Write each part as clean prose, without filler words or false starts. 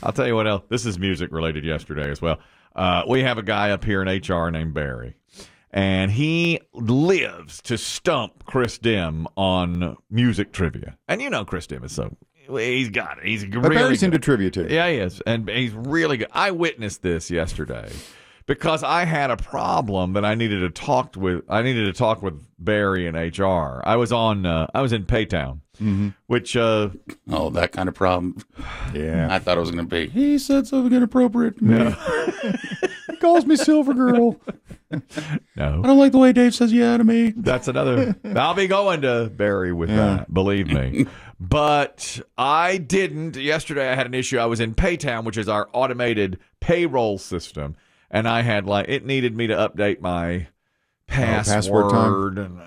I'll tell you what else. This is music related yesterday as well. We have a guy up here in HR named Barry, and he lives to stump Chris Demm on music trivia. And you know Chris Demm is so... He's got it. He's really Barry's good. into trivia, too. Yeah, he is. And he's really good. I witnessed this yesterday because I had a problem that I needed to talk with. I needed to talk with Barry in HR. I was in Paytown, which that kind of problem. Yeah. I thought it was going to be, he said something inappropriate to me. No. He calls me Silver Girl. No. I don't like the way Dave says yeah to me. That's another. I'll be going to Barry with that, believe me. But I didn't. Yesterday I had an issue. I was in Paytown, which is our automated payroll system, and I had it needed me to update my password. And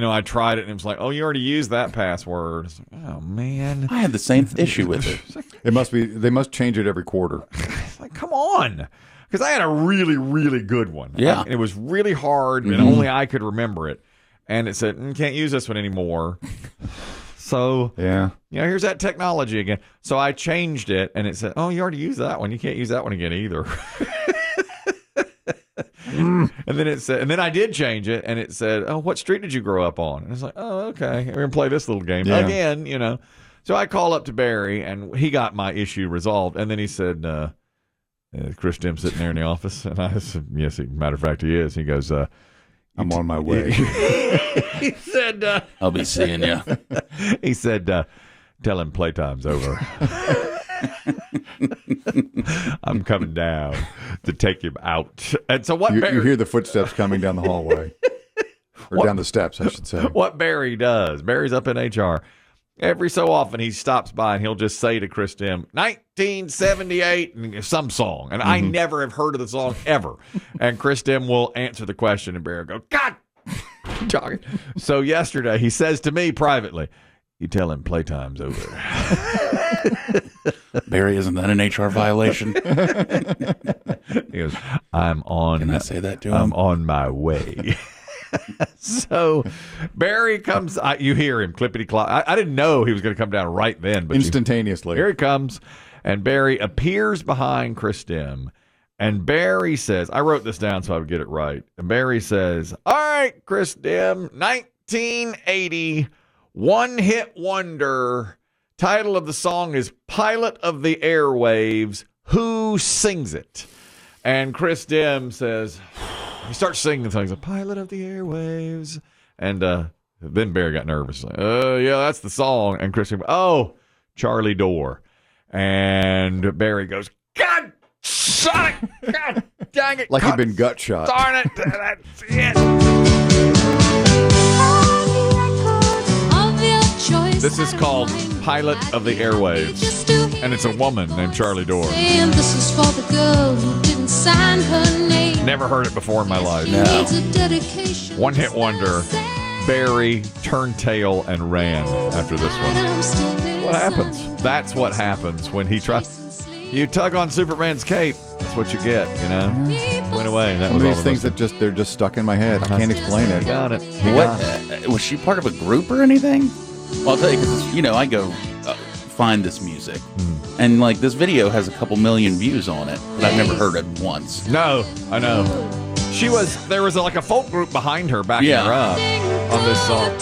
I tried it, and it was like, oh, you already used that password. I was like, oh, man. I had the same issue with it. They must change it every quarter. It's like, come on. Because I had a really, really good one. Yeah. It was really hard, and only I could remember it. And it said, can't use this one anymore. So, here's that technology again. So I changed it, and it said, oh, you already used that one. You can't use that one again either. And then it said, and then I did change it, and it said, oh, what street did you grow up on? And it's like, oh, okay. We're going to play this little game again, So I call up to Barry, and he got my issue resolved. And then he said, Chris Demm sitting there in the office. And I said, yes, matter of fact, he is. He goes, I'm on my way. He said, I'll be seeing you. He said, tell him playtime's over. I'm coming down to take him out. And so what you hear the footsteps coming down the hallway. Or down the steps, I should say. What Barry does, Barry's up in HR. Every so often he stops by and he'll just say to Chris Demm, 1978, and some song. And I never have heard of the song ever. And Chris Demm will answer the question and Barry will go, God! Talking. So yesterday he says to me privately, you tell him playtime's over. Barry, isn't that an HR violation? He goes, Can I say that to him? I'm on my way. So Barry comes. You hear him clippity clop. I didn't know he was going to come down right then, but instantaneously. Here he comes, and Barry appears behind Chris Demm. And Barry says, I wrote this down so I would get it right. And Barry says, all right, Chris Demm, 1980, one-hit wonder. Title of the song is Pilot of the Airwaves. Who sings it? And Chris Demm says, he starts singing the song. He's a pilot of the airwaves. And then Barry got nervous. Like, yeah, that's the song. And Chris Demm, Charlie Door. And Barry goes, God, son it. God dang it. Like he'd been gut shot. Darn it. That's it. This is called Pilot of the Airwaves. And it's a woman named Charlie Door. This is for the girl who didn't sign her name. Never heard it before in my life. No. One hit wonder. Barry turned tail and ran after this one. What happens? That's what happens when he tries. You tug on Superman's cape. That's what you get, Went away. That was One all of these things that they're just stuck in my head. I can't explain it. Got it. Was she part of a group or anything? Well, I'll tell you, because, I go find this music. And, this video has a couple million views on it, but I've never heard it once. No, I know. There was a folk group behind her backing her up on this song.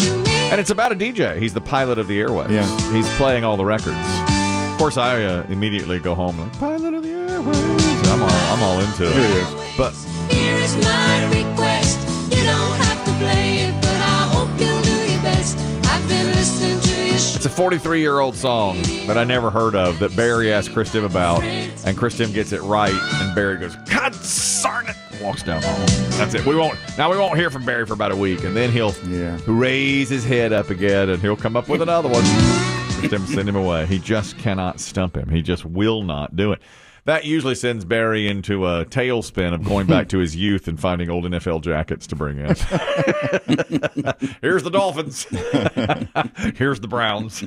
And it's about a DJ. He's the pilot of the airwaves. Yeah. He's playing all the records. Of course, I immediately go home like, pilot of the airwaves. I'm all into it. Here it is. But Here is my request. You don't have to play it, but I hope you'll do your best. I've been listening to your show. it's a 43-year-old song that I never heard of that Barry asked Chris Demm about, and Chris Demm gets it right, and Barry goes, God darn it, walks down the hall. That's it. We won't hear from Barry for about a week, and then he'll raise his head up again, and he'll come up with another one. Chris Demm send him away. He just cannot stump him. He just will not do it. That usually sends Barry into a tailspin of going back to his youth and finding old NFL jackets to bring in. Here's the Dolphins. Here's the Browns.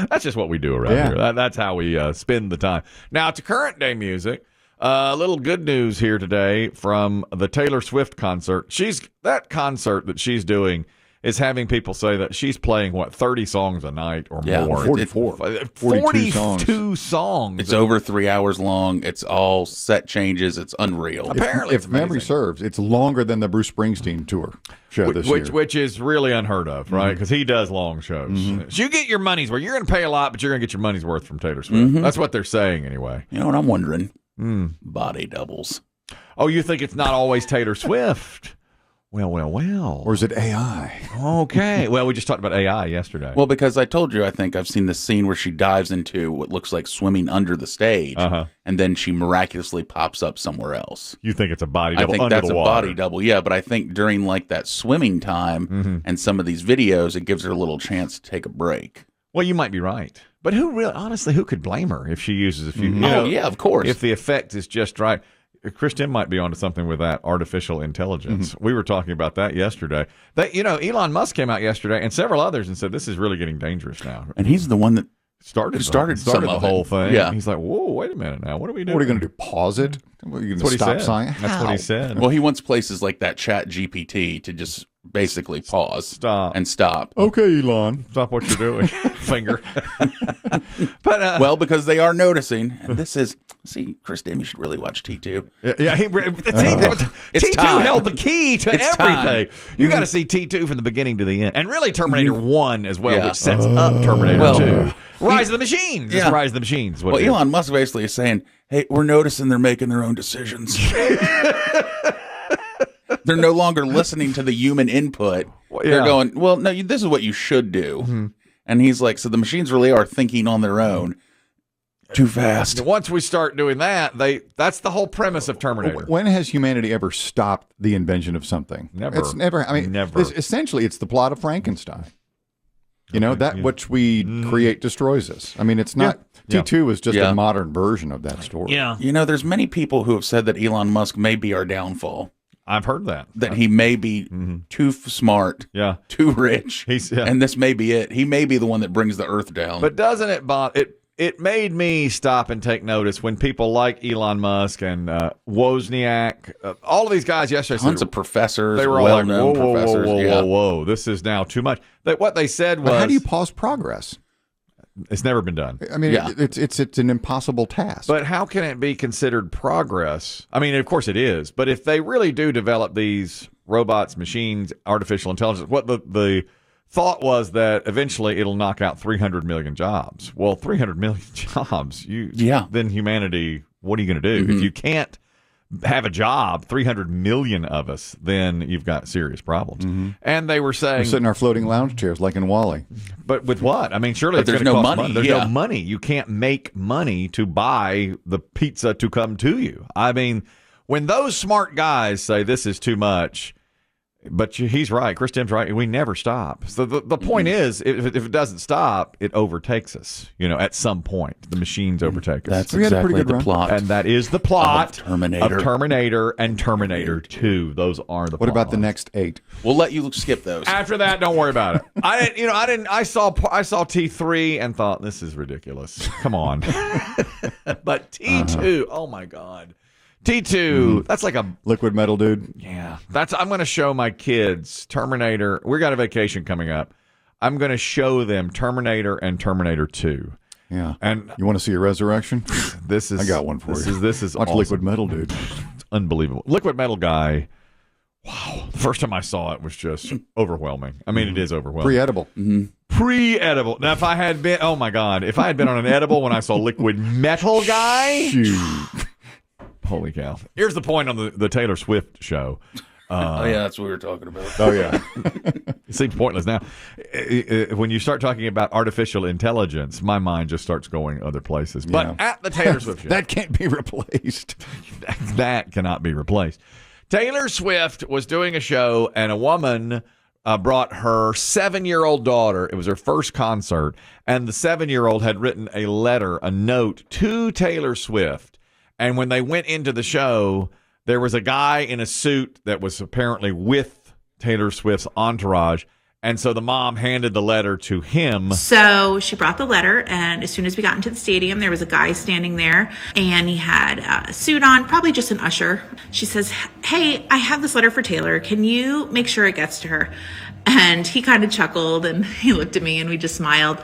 That's just what we do around here. That's how we spend the time. Now, to current day music, a little good news here today from the Taylor Swift concert. That concert that she's doing is having people say that she's playing, 30 songs a night or more. 44. 42 songs. It's over 3 hours long. It's all set changes. It's unreal. Apparently, if memory serves, it's longer than the Bruce Springsteen tour show this year. Which is really unheard of, right? Because he does long shows. So you get your money's worth. You're going to pay a lot, but you're going to get your money's worth from Taylor Swift. That's what they're saying anyway. You know what I'm wondering? Body doubles. Oh, you think it's not always Taylor Swift? Well. Or is it AI? Okay. Well, we just talked about AI yesterday. Well, because I told you, I think I've seen this scene where she dives into what looks like swimming under the stage, and then she miraculously pops up somewhere else. You think it's a body double I think under that's the a water. body double, yeah. But I think during like that swimming time and some of these videos, it gives her a little chance to take a break. Well, you might be right. But honestly, who could blame her if she uses a few? Yeah, of course. If the effect is just right. Chris Demm might be onto something with that artificial intelligence. We were talking about that yesterday. Elon Musk came out yesterday and several others and said this is really getting dangerous now. And he's the one that started some the of whole it. thing. Yeah. He's like, whoa, wait a minute now. What are we doing? What are you going to do? Pause it? What, are you going to stop sign? That's what he said. Well, he wants places like that Chat GPT to just basically pause, Stop. and stop. Okay, Elon. Stop what you're doing. Finger. But Well, because they are noticing, and this is Chris Demm, you should really watch T2. yeah, It's T2 time. held the key to It's everything. time. You got to see T2 from the beginning to the end, and really Terminator 1 as well, Yeah. which sets up Terminator Well, 2. Rise of the Machines. Yeah. It's Rise of the Machines. Is what Well, it is. Elon Musk basically is saying, hey, we're noticing they're making their own decisions. They're no longer listening to the human input. Well, They're yeah. going, well, no, this is what you should do. And he's like, so the machines really are thinking on their own too fast. Once we start doing that, that's the whole premise of Terminator. When has humanity ever stopped the invention of something? Never. It's never. I mean, Never. Essentially, it's the plot of Frankenstein. You know, that which we create destroys us. I mean, it's not. Yeah. T2 is just Yeah. a modern version of that story. Yeah. You know, there's many people who have said that Elon Musk may be our downfall, I've heard that. that he may be too smart, Yeah. too rich, Yeah. and this may be it. He may be the one that brings the earth down. But doesn't it bother? It made me stop and take notice when people like Elon Musk and Wozniak, all of these guys yesterday, tons said, of professors, they were all like, well-known whoa, professors. whoa, yeah. whoa, this is now too much. What they said was, But how do you pause progress? it's never been done. I mean, Yeah. it's an impossible task. But how can it be considered progress? I mean, of course it is. But if they really do develop these robots, machines, artificial intelligence, what the thought was that eventually it'll knock out 300 million jobs. Well, 300 million jobs, then humanity, what are you going to do? If you can't have a job, 300 million of us, then you've got serious problems. And they were We're saying, sitting in our floating lounge chairs like in Wall-E. but with what? I mean, surely But it's there's gonna no cost money, There's yeah. no money. You can't make money to buy the pizza to come to you. I mean, when those smart guys say this is too much, but he's right. Chris Demm's right. We never stop. So the point is, if it doesn't stop, it overtakes us. At some point, the machines overtake us. That's We had a pretty exactly good the run. plot. And that is the plot Of Terminator. of Terminator and Terminator 2. Those are the What about the plot next 8? We'll let you skip those. After that, don't worry about it. I saw T3 and thought this is ridiculous. Come on. But T2, oh my God. T2, that's like a Liquid metal dude. yeah. I'm going to show my kids Terminator. We got a vacation coming up. I'm going to show them Terminator and Terminator 2. Yeah. And You want to see a resurrection? this is I got one for you. This is Watch awesome. Liquid metal dude. It's unbelievable. Liquid Metal guy. Wow. The first time I saw it was just overwhelming. I mean, it is overwhelming. Pre-edible. Pre-edible. Now, if I had been, oh my God, if I had been on an edible when I saw Liquid Metal guy, Shoot. holy cow. Here's the point on the Taylor Swift show. Oh, yeah, that's what we were talking about. Oh, yeah. It seems pointless now. When you start talking about artificial intelligence, my mind just starts going other places. But Yeah. at the Taylor Swift show, That can't be replaced. that cannot be replaced. Taylor Swift was doing a show, and a woman brought her 7-year-old daughter. It was her first concert, and the 7-year-old had written a letter, a note to Taylor Swift. And when they went into the show, there was a guy in a suit that was apparently with Taylor Swift's entourage, And so the mom handed the letter to him. So she brought the letter, and as soon as we got into the stadium, there was a guy standing there, and he had a suit on, probably just an usher. She says, "Hey, I have this letter for Taylor. Can you make sure it gets to her?" And he kind of chuckled, and he looked at me, and we just smiled.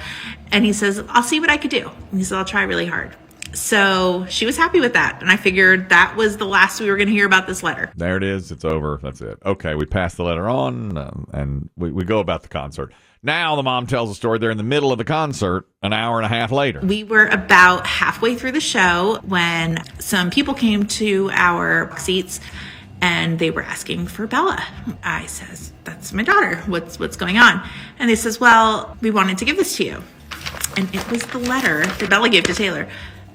And he says, "I'll see what I could do." And he said, "I'll try really hard." So she was happy with that. And I figured that was the last we were going to hear about this letter. There it is. It's over. That's it. Okay, we pass the letter on, and we go about the concert. Now the mom tells a story. They're in the middle of the concert an hour and a half later. We were about halfway through the show when some people came to our seats, and they were asking for Bella. I says, "That's my daughter. What's going on?" And they says, "Well, we wanted to give this to you." And it was the letter that Bella gave to Taylor.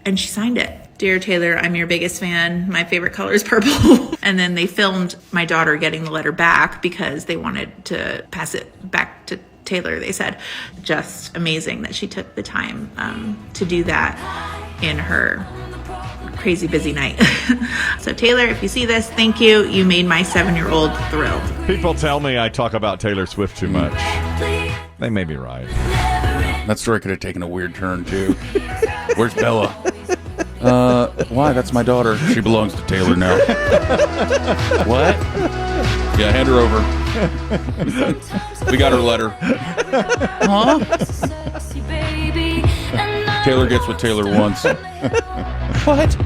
And she signed it. "Dear Taylor, I'm your biggest fan. My favorite color is purple." And then they filmed my daughter getting the letter back because they wanted to pass it back to Taylor, they said. Just amazing that she took the time to do that in her crazy busy night. So Taylor, if you see this, thank you. You made my 7-year-old thrilled. People tell me I talk about Taylor Swift too much. They may be right. That story could have taken a weird turn, too. Where's Bella? Why? That's my daughter. She belongs to Taylor now. What? Yeah, hand her over. We got her letter. Huh? Taylor gets what Taylor wants. What?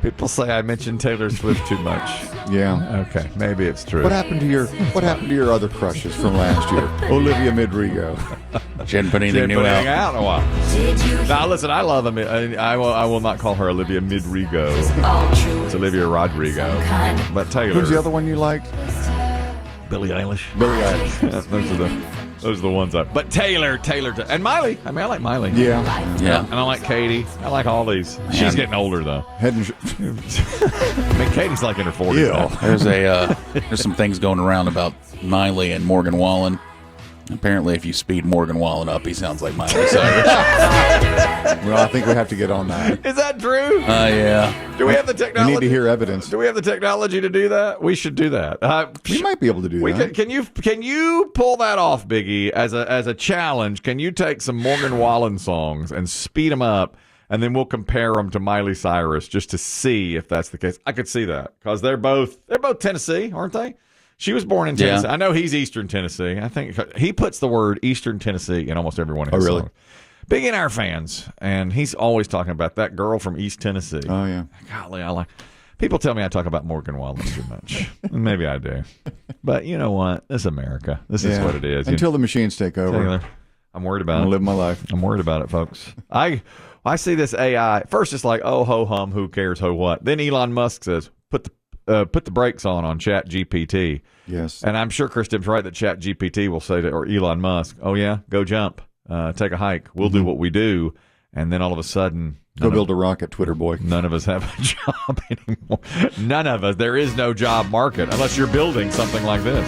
People say I mention Taylor Swift too much. Yeah. Okay, maybe it's true. What happened to your other crushes from last year? Olivia Midrigo. She hadn't put anything Didn't new put out. anything out in a while. Now, listen, I love them. I will not call her Olivia Midrigo. It's Olivia Rodrigo. But Taylor. Who's the other one you liked? Billie Eilish. Billie Eilish. Those are the ones up. But Taylor, and Miley. I mean, I like Miley. Yeah. Yeah. And I like Katie. I like all these. She's getting older though. Head and I mean, Katie's like in her 40s. now. There's some things going around about Miley and Morgan Wallen. Apparently, if you speed Morgan Wallen up, he sounds like Miley Cyrus. Well, I think we have to get on that. Is that true? Yeah. Do we have the We technology? need to hear evidence. Do we have the technology to do that? We should do that. We might be able to do We that. can you pull that off, Biggie, as a challenge? Can you take some Morgan Wallen songs and speed them up, and then we'll compare them to Miley Cyrus just to see if that's the case? I could see that because they're both Tennessee, aren't they? She was born in Tennessee. Yeah. I know he's Eastern Tennessee. I think he puts the word Eastern Tennessee in almost every one of his really? songs. Big in our fans, and he's always talking about that girl from East Tennessee. Oh, yeah. Golly, I like. People tell me I talk about Morgan Wallen too much. Maybe I do, but you know what? This is America. This is what it is. Until the machines take over. Taylor, I'm worried I'm about going it. to live my life. I'm worried about it, folks. I see this AI. First, it's like, oh, ho hum, who cares, ho what? Then Elon Musk says, put the brakes on Chat GPT. Yes. And I'm sure Chris Demm's right that Chat GPT will say to, or Elon Musk, oh yeah, go jump, take a hike. We'll do what we do. And then all of a sudden, Go build a rocket, Twitter boy. none of us have a job anymore. None of us. There is no job market unless you're building something like this.